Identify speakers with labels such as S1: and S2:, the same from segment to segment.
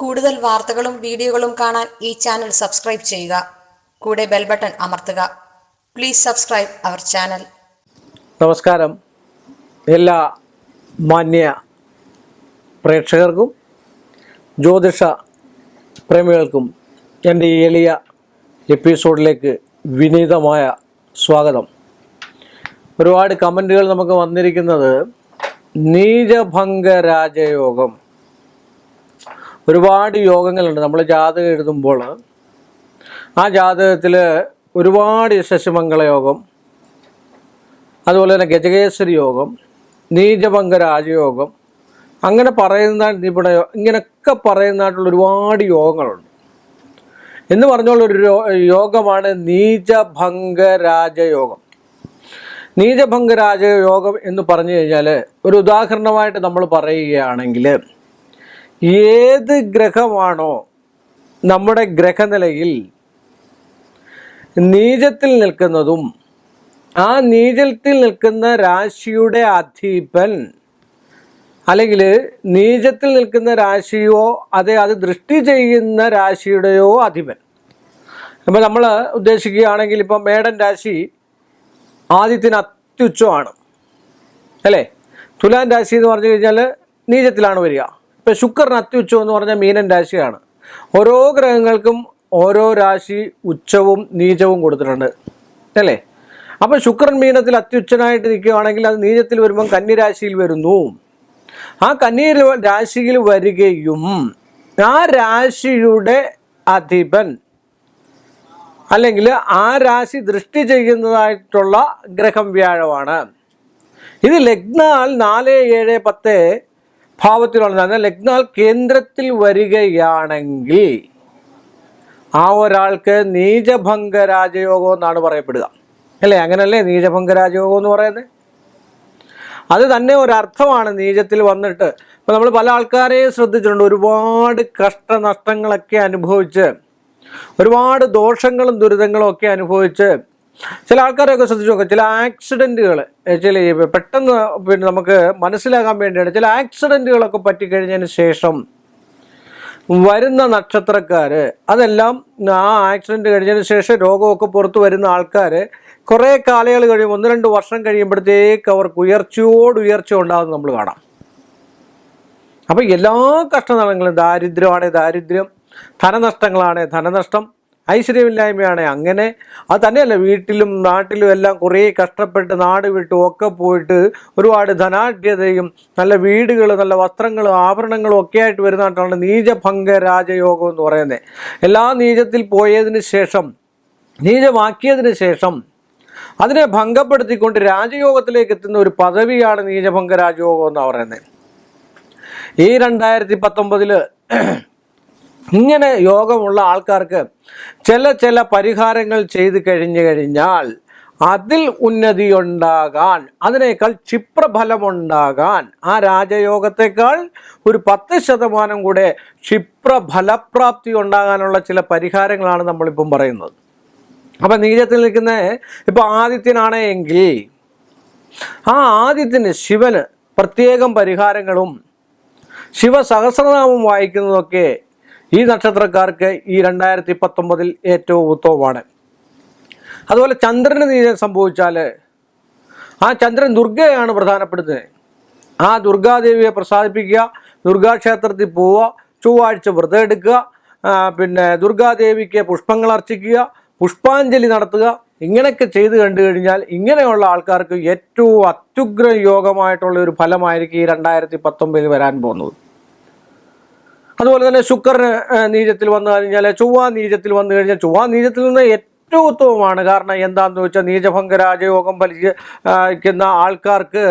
S1: കൂടുതൽ വാർത്തകളും വീഡിയോകളും കാണാൻ ഈ ചാനൽ സബ്സ്ക്രൈബ് ചെയ്യുക. കൂടെ ബെൽ ബട്ടൺ അമർത്തുക. Please subscribe our channel.
S2: നമസ്കാരം. എല്ലാ മാന്യ പ്രേക്ഷകർക്കും ജ്യോതിഷ പ്രേമികൾക്കും എൻ്റെ ഈ എളിയ എപ്പിസോഡിലേക്ക് വിനീതമായ സ്വാഗതം. ഒരുപാട് കമൻറ്റുകൾ നമുക്ക് വന്നിരിക്കുന്നത് നീചഭംഗ രാജയോഗം. ഒരുപാട് യോഗങ്ങളുണ്ട്. നമ്മൾ ജാതകം എഴുതുമ്പോൾ ആ ജാതകത്തിൽ ഒരുപാട് യശസ്സുമംഗള യോഗം, അതുപോലെ തന്നെ ഗജകേശ്വരി യോഗം, നീചഭംഗ രാജയോഗം, അങ്ങനെ പറയുന്ന ഇങ്ങനെയൊക്കെ പറയുന്നതായിട്ടുള്ള ഒരുപാട് യോഗങ്ങളുണ്ട്. എന്ന് പറഞ്ഞുള്ളൊരു യോഗമാണ് നീചഭംഗ രാജയോഗം. നീചഭംഗ രാജയോഗം എന്ന് പറഞ്ഞു കഴിഞ്ഞാൽ ഒരു ഉദാഹരണമായിട്ട് നമ്മൾ പറയുകയാണെങ്കിൽ, ഏത് ഗ്രഹമാണോ നമ്മുടെ ഗ്രഹനിലയിൽ നീചത്തിൽ നിൽക്കുന്നതും ആ നീചത്തിൽ നിൽക്കുന്ന രാശിയുടെ അധിപൻ, അല്ലെങ്കിൽ നീചത്തിൽ നിൽക്കുന്ന രാശിയോ അത് ദൃഷ്ടി ചെയ്യുന്ന രാശിയുടെയോ അധിപൻ. അപ്പോൾ നമ്മൾ ഉദ്ദേശിക്കുകയാണെങ്കിൽ ഇപ്പം മേടൻ രാശി ആദിത്യന് അത്യുച്ചമാണ് അല്ലേ. തുലാൻ രാശി എന്ന് പറഞ്ഞു കഴിഞ്ഞാൽ നീചത്തിലാണ് വരിക. ഇപ്പം ശുക്രൻ അത്യുച്ചം എന്ന് പറഞ്ഞാൽ മീനൻ രാശിയാണ്. ഓരോ ഗ്രഹങ്ങൾക്കും ഓരോ രാശി ഉച്ചവും നീചവും കൊടുത്തിട്ടുണ്ട് അല്ലേ. അപ്പം ശുക്രൻ മീനത്തിൽ അത്യുച്ചനായിട്ട് നിൽക്കുകയാണെങ്കിൽ അത് നീചത്തിൽ വരുമ്പം കന്യരാശിയിൽ വരുന്നു. ആ കന്യ രാശിയിൽ വരികയും ആ രാശിയുടെ അധിപൻ അല്ലെങ്കിൽ ആ രാശി ദൃഷ്ടി ചെയ്യുന്നതായിട്ടുള്ള ഗ്രഹം വ്യാഴമാണ്. ഇത് ലഗ്നാൽ 4, 7, 10 ഭാവത്തിലുള്ള, എന്നാൽ ലഗ്നാൽ കേന്ദ്രത്തിൽ വരികയാണെങ്കിൽ ആ ഒരാൾക്ക് നീചഭംഗ രാജയോഗം എന്നാണ് പറയപ്പെടുക അല്ലേ. അങ്ങനല്ലേ നീചഭംഗ രാജയോഗം എന്ന് പറയുന്നത്? അത് തന്നെ ഒരർത്ഥമാണ് നീചത്തിൽ വന്നിട്ട്. ഇപ്പോൾ നമ്മൾ പല ആൾക്കാരെയും ശ്രദ്ധിച്ചിട്ടുണ്ട്, ഒരുപാട് കഷ്ടനഷ്ടങ്ങളൊക്കെ അനുഭവിച്ച്, ഒരുപാട് ദോഷങ്ങളും ദുരിതങ്ങളും ഒക്കെ അനുഭവിച്ച്, ചില ആൾക്കാരെയൊക്കെ ശ്രദ്ധിച്ച് നോക്കുക, ചില ആക്സിഡൻറ്റുകൾ പെട്ടെന്ന് നമുക്ക് മനസ്സിലാകാൻ വേണ്ടിയാണ് ചില ആക്സിഡൻറ്റുകളൊക്കെ പറ്റിക്കഴിഞ്ഞതിന് ശേഷം വരുന്ന നക്ഷത്രക്കാർ, അതെല്ലാം ആ ആക്സിഡൻറ്റ് കഴിഞ്ഞതിന് ശേഷം രോഗമൊക്കെ പുറത്ത് വരുന്ന ആൾക്കാർ കുറേ കാലങ്ങൾ കഴിയുമ്പോൾ 1-2 വർഷം കഴിയുമ്പോഴത്തേക്ക് അവർക്ക് ഉയർച്ച ഉണ്ടാകുന്നത് നമ്മൾ കാണാം. അപ്പം എല്ലാ കഷ്ടനടങ്ങളും, ദാരിദ്ര്യമാണ് ദാരിദ്ര്യം, ധനനഷ്ടങ്ങളാണ് ധനനഷ്ടം, ഐശ്വര്യമില്ലായ്മയാണ് അങ്ങനെ. അത് തന്നെയല്ല, വീട്ടിലും നാട്ടിലും എല്ലാം കുറേ കഷ്ടപ്പെട്ട് നാട് വിട്ടും ഒക്കെ പോയിട്ട് ഒരുപാട് ധനാഢ്യതയും നല്ല വീടുകൾ, നല്ല വസ്ത്രങ്ങളും ആഭരണങ്ങളും ഒക്കെ ആയിട്ട് വരുന്നതായിട്ടാണ് നീചഭംഗ രാജയോഗം എന്ന് പറയുന്നത്. എല്ലാ നീചത്തിൽ പോയതിന് ശേഷം, നീചമാക്കിയതിന് ശേഷം അതിനെ ഭംഗപ്പെടുത്തിക്കൊണ്ട് രാജയോഗത്തിലേക്ക് എത്തുന്ന ഒരു പദവിയാണ് നീചഭംഗ രാജയോഗം എന്ന് പറയുന്നത്. ഈ 2019 ഇങ്ങനെ യോഗമുള്ള ആൾക്കാർക്ക് ചില പരിഹാരങ്ങൾ ചെയ്തു കഴിഞ്ഞാൽ അതിൽ ഉന്നതി ഉണ്ടാകാൻ, അതിനേക്കാൾ ക്ഷിപ്രഫലമുണ്ടാകാൻ, ആ രാജയോഗത്തെക്കാൾ ഒരു 10% കൂടെ ക്ഷിപ്രഫലപ്രാപ്തി ഉണ്ടാകാനുള്ള ചില പരിഹാരങ്ങളാണ് നമ്മളിപ്പം പറയുന്നത്. അപ്പം നീചത്തിൽ നിൽക്കുന്ന ഇപ്പോൾ ആദിത്യനാണെങ്കിൽ ആ ആദിത്യന്, ശിവന് പ്രത്യേകം പരിഹാരങ്ങളും ശിവസഹസ്രനാമം വായിക്കുന്നതൊക്കെ ഈ നക്ഷത്രക്കാർക്ക് ഈ 2019 ഏറ്റവും ഉത്തമമാണ്. അതുപോലെ ചന്ദ്രന് നീചം സംഭവിച്ചാൽ ആ ചന്ദ്രൻ ദുർഗയാണ് പ്രധാനപ്പെടുത്തുന്നത്. ആ ദുർഗാദേവിയെ പ്രസാദിപ്പിക്കുക, ദുർഗാക്ഷേത്രത്തിൽ പോവുക, ചൊവ്വാഴ്ച വ്രതം എടുക്കുക, പിന്നെ ദുർഗാദേവിക്ക് പുഷ്പങ്ങൾ അർച്ചിക്കുക, പുഷ്പാഞ്ജലി നടത്തുക. ഇങ്ങനെയൊക്കെ ചെയ്ത് കണ്ടു കഴിഞ്ഞാൽ ഇങ്ങനെയുള്ള ആൾക്കാർക്ക് ഏറ്റവും അത്യുഗ്ര യോഗമായിട്ടുള്ള ഒരു ഫലമായിരിക്കും ഈ 2019 വരാൻ പോകുന്നത്. അതുപോലെ തന്നെ ശുക്രന് നീചത്തിൽ വന്നു കഴിഞ്ഞാൽ, ചൊവ്വ നീചത്തിൽ വന്നു കഴിഞ്ഞാൽ, ചൊവ്വ നീചത്തിൽ നിന്ന് ഏറ്റവും ഉത്തമമാണ്. കാരണം എന്താണെന്ന് വെച്ചാൽ നീചഭംഗ രാജയോഗം ഫലിക്കുന്ന ആൾക്കാർക്ക്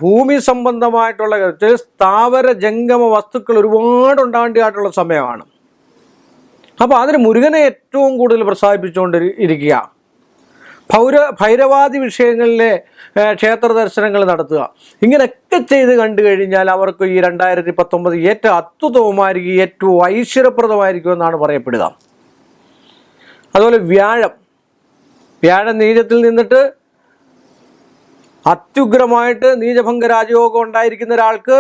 S2: ഭൂമി സംബന്ധമായിട്ടുള്ള സ്ഥാവര ജംഗമ വസ്തുക്കൾ ഒരുപാട് ഉണ്ടാകേണ്ടതായിട്ടുള്ള സമയമാണ്. അപ്പോൾ അതിന് മുരുകനെ ഏറ്റവും കൂടുതൽ പ്രസാദിപ്പിച്ചുകൊണ്ട് ഇരിക്കുക, ഭൈരവാദി വിഷയങ്ങളിലെ ക്ഷേത്ര ദർശനങ്ങൾ നടത്തുക. ഇങ്ങനെയൊക്കെ ചെയ്ത് കണ്ടു കഴിഞ്ഞാൽ അവർക്ക് ഈ 2019 ഏറ്റവും അത്യുത്തമമായിരിക്കും, ഏറ്റവും ഐശ്വര്യപ്രദമായിരിക്കും എന്നാണ് പറയപ്പെടുക. അതുപോലെ വ്യാഴം നീചത്തിൽ നിന്നിട്ട് അത്യുഗ്രമായിട്ട് നീചഭംഗ രാജയോഗം ഉണ്ടായിരിക്കുന്ന ഒരാൾക്ക്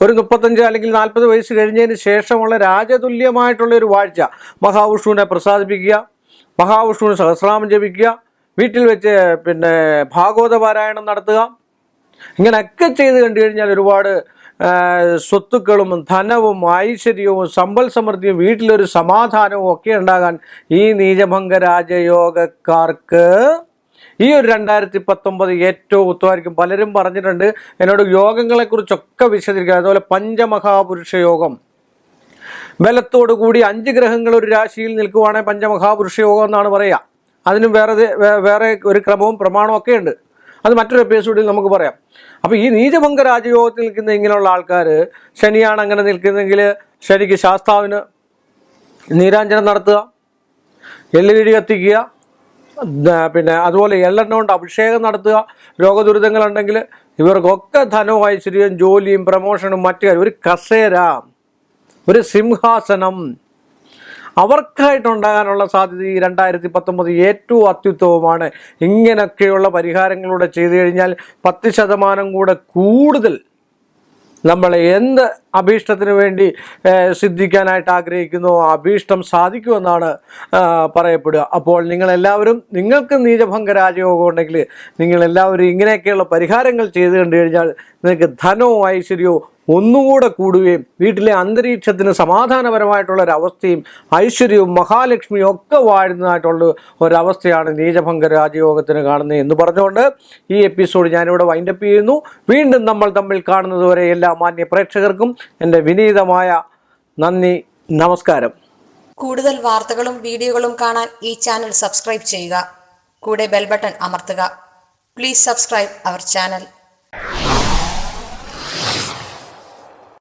S2: ഒരു 35 അല്ലെങ്കിൽ 40 വയസ്സ് കഴിഞ്ഞതിന് ശേഷമുള്ള രാജതുല്യമായിട്ടുള്ള ഒരു വാഴ്ച. മഹാവിഷ്ണുവിനെ പ്രസാദിപ്പിക്കുക, മഹാവിഷ്ണുവിന് സഹസ്രനാമം ജപിക്കുക, വീട്ടിൽ വെച്ച് ഭാഗവത പാരായണം നടത്തുക. ഇങ്ങനെയൊക്കെ ചെയ്ത് കണ്ടു കഴിഞ്ഞാൽ ഒരുപാട് സ്വത്തുക്കളും ധനവും ഐശ്വര്യവും സമ്പൽ സമൃദ്ധിയും വീട്ടിലൊരു സമാധാനവും ഒക്കെ ഉണ്ടാകാൻ ഈ നീചഭംഗ രാജയോഗക്കാർക്ക് ഈ ഒരു 2019 ഏറ്റവും ഉത്തമമായിരിക്കും. പലരും പറഞ്ഞിട്ടുണ്ട് എന്നോട് യോഗങ്ങളെക്കുറിച്ചൊക്കെ വിശദീകരിക്കുക. അതുപോലെ പഞ്ചമഹാപുരുഷ യോഗം, ബലത്തോടു കൂടി 5 ഗ്രഹങ്ങൾ ഒരു രാശിയിൽ നിൽക്കുവാണെങ്കിൽ പഞ്ചമഹാപുരുഷ യോഗം എന്നാണ് പറയുക. അതിനും വേറെ ഒരു ക്രമവും പ്രമാണവും ഒക്കെ ഉണ്ട്. അത് മറ്റൊരു എപ്പിസോഡിൽ നമുക്ക് പറയാം. അപ്പോൾ ഈ നീചഭംഗ രാജയോഗത്തിൽ നിൽക്കുന്ന ഇങ്ങനെയുള്ള ആൾക്കാർ, ശനിയാണ് അങ്ങനെ നിൽക്കുന്നെങ്കിൽ ശനിക്ക് ശാസ്താവിന് നീരാഞ്ജനം നടത്തുക, എള്ളുകിഴി കത്തിക്കുക, അതുപോലെ എള്ളെണ്ണ കൊണ്ട് അഭിഷേകം നടത്തുക. രോഗദുരിതങ്ങളുണ്ടെങ്കിൽ ഇവർക്കൊക്കെ ധനവും ഐശ്വര്യവും ജോലിയും പ്രമോഷനും മറ്റു കാര്യം, ഒരു കസേര, ഒരു സിംഹാസനം അവർക്കായിട്ടുണ്ടാകാനുള്ള സാധ്യത ഈ 2019 ഏറ്റവും അത്യുത്തമമാണ്. ഇങ്ങനെയൊക്കെയുള്ള പരിഹാരങ്ങളൂടെ ചെയ്തു കഴിഞ്ഞാൽ 10% കൂടെ കൂടുതൽ നമ്മൾ എന്ത് അഭീഷ്ടത്തിന് വേണ്ടി സിദ്ധിക്കാനായിട്ട് ആഗ്രഹിക്കുന്നു അഭീഷ്ടം സാധിക്കുമെന്നാണ് പറയപ്പെടുക. അപ്പോൾ നിങ്ങളെല്ലാവരും, നിങ്ങൾക്ക് നീചഭംഗ രാജയോഗം ഉണ്ടെങ്കിൽ നിങ്ങളെല്ലാവരും ഇങ്ങനെയൊക്കെയുള്ള പരിഹാരങ്ങൾ ചെയ്തു കണ്ടു കഴിഞ്ഞാൽ നിങ്ങൾക്ക് ധനവും ഐശ്വര്യവും ഒന്നുകൂടെ കൂടുകയും വീട്ടിലെ അന്തരീക്ഷത്തിന് സമാധാനപരമായിട്ടുള്ളൊരവസ്ഥയും ഐശ്വര്യവും മഹാലക്ഷ്മിയും ഒക്കെ വാഴുന്നതായിട്ടുള്ള ഒരവസ്ഥയാണ് നീചഭംഗ രാജയോഗത്തിന് കാണുന്നത് എന്ന് പറഞ്ഞുകൊണ്ട് ഈ എപ്പിസോഡ് ഞാനിവിടെ വൈൻഡപ്പ് ചെയ്യുന്നു. വീണ്ടും നമ്മൾ തമ്മിൽ കാണുന്നതുവരെ എല്ലാ മാന്യ പ്രേക്ഷകർക്കും എൻ്റെ വിനീതമായ നന്ദി, നമസ്കാരം.
S1: കൂടുതൽ വാർത്തകളും വീഡിയോകളും കാണാൻ ഈ ചാനൽ സബ്സ്ക്രൈബ് ചെയ്യുക. കൂടെ ബെൽ ബട്ടൺ അമർത്തുക. Please subscribe our channel.